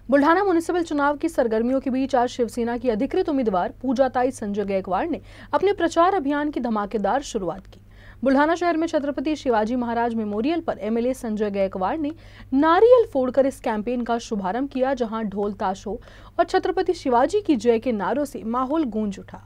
Buldhana municipal चुनाव की सरगर्मियों के बीच आज शिवसेना की अधिकृत उम्मीदवार पूजाताई संजय गायकवाड़ ने अपने प्रचार अभियान की धमाकेदार शुरुआत की। बुल्ढाना शहर में छत्रपति शिवाजी महाराज मेमोरियल पर एमएलए संजय गायकवाड़ ने नारियल फोड़कर इस कैंपेन का शुभारंभ किया, जहां ढोल ताशों और छत्रपति शिवाजी की जय के नारों से माहौल गूंज उठा।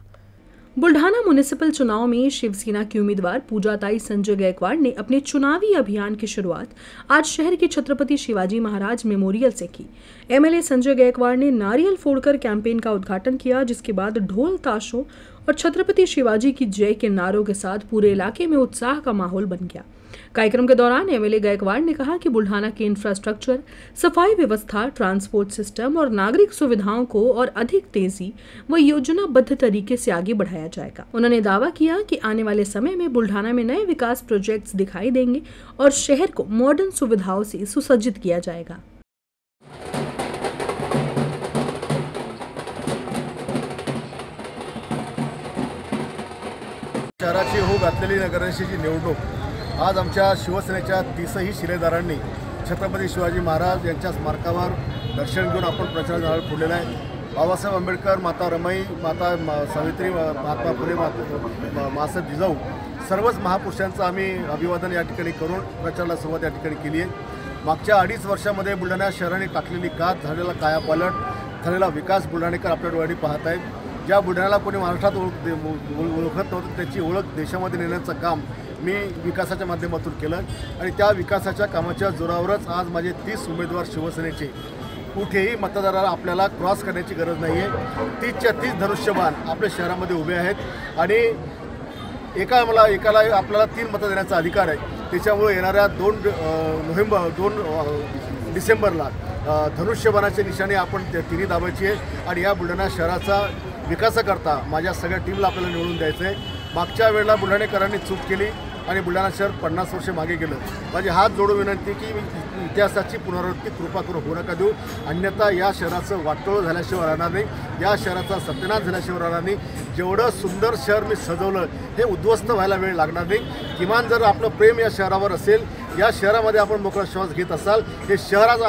बुल्ढाना म्युनिसिपल चुनाव में शिवसेना की उम्मीदवार पूजाताई संजय गायकवाड़ ने अपने चुनावी अभियान की शुरुआत आज शहर के छत्रपति शिवाजी महाराज मेमोरियल से की। एमएलए संजय गायकवाड़ ने नारियल फोड़कर कैंपेन का उद्घाटन किया, जिसके बाद ढोल ताशों और छत्रपति शिवाजी की जय के नारों के साथ पूरे इलाके में उत्साह का माहौल बन गया। कार्यक्रम के दौरान एमएलए गायकवाड़ ने कहा कि बुल्ढाना के इंफ्रास्ट्रक्चर, सफाई व्यवस्था, ट्रांसपोर्ट सिस्टम और नागरिक सुविधाओं को और अधिक तेजी व योजनाबद्ध तरीके से आगे बढ़ाया जाएगा। उन्होंने दावा किया कि आने वाले समय में बुल्ढाना में नए विकास प्रोजेक्ट्स दिखाई देंगे और शहर को मॉडर्न सुविधाओं से सुसज्जित किया जाएगा। शहराची होऊ घातलेली नगराध्यक्षाची निवडणूक आज आमच्या शिवसेनेच्या 30ही शिलेदारांनी छत्रपती शिवाजी महाराज यांच्या स्मारकावर दर्शन घेऊन आपण प्रचार झाड फुललेला आहे। बाबासाहेब आंबेडकर, माता रमाई, माता सावित्री, महात्मा फुले, मासाहेब जिजाऊ सर्वच महापुरुषांचं आम्ही अभिवादन या ठिकाणी करून प्रचाराला सुरुवात या ठिकाणी केली आहे। मागच्या 2.5 वर्षामध्ये बुलढाणा शहराने टाकलेली कात, झालेला कायापालट, झालेला विकास बुलढाणेकर आपल्या डोळ्यांनी पाहत आहेत। ज्या बुलढाण्याला कोणी महाराष्ट्रात ओळखत नव्हतं त्याची ओळख देशामध्ये नेण्याचं काम मी विकासाच्या माध्यमातून केलं आणि त्या विकासाच्या कामाच्या जोरावरच आज माझे 30 उमेदवार शिवसेनेचे कुठेही मतदाराला आपल्याला क्रॉस करण्याची गरज नाही आहे। 30च्या 30 धनुष्यबाण आपल्या शहरामध्ये उभे आहेत आणि एकाला आपल्याला 3 मतं देण्याचा अधिकार आहे। त्याच्यामुळे येणाऱ्या 2 डिसेंबरला धनुष्यबाणाची निशाणी आपण तिन्ही दाबायची आहे आणि या बुलढाणा शहराचा विकासाकरता माझ्या सगळ्या टीमला आपल्याला निवडून द्यायचं आहे। मागच्या वेळेला बुलढाणेकरांनी चूक केली आणि बुलढाणा शहर 50 वर्षे मागे गेलं। माझी हात जोडून विनंती की इतिहासाची पुनरावृत्ती कृपा करून होऊ नका देऊ, अन्यथा या शहराचं वाटोळं झाल्याशिवाय राहणार नाही, या शहराचा सत्यानाश झाल्याशिवाय राहणार नाही। जेवढं सुंदर शहर मी सजवलं हे उद्ध्वस्त व्हायला वेळ लागणार नाही। किमान जर आपलं प्रेम या शहरावर असेल, या शहरामध्ये आपण मोकळा श्वास घेत असाल, हे शहराचं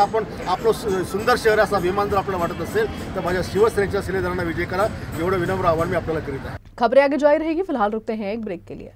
आपलं सुंदर शहर असा अभिमान जर आपल्याला वाटत असेल तर माझ्या शिवसेनेच्या शिलेदारांना विजय करा, एवढं विनम्र आवाहन मी आपल्याला करीत आहे। खबरें आगे जारी रहेगी, फिलहाल रुकते हैं एक ब्रेक के लिए।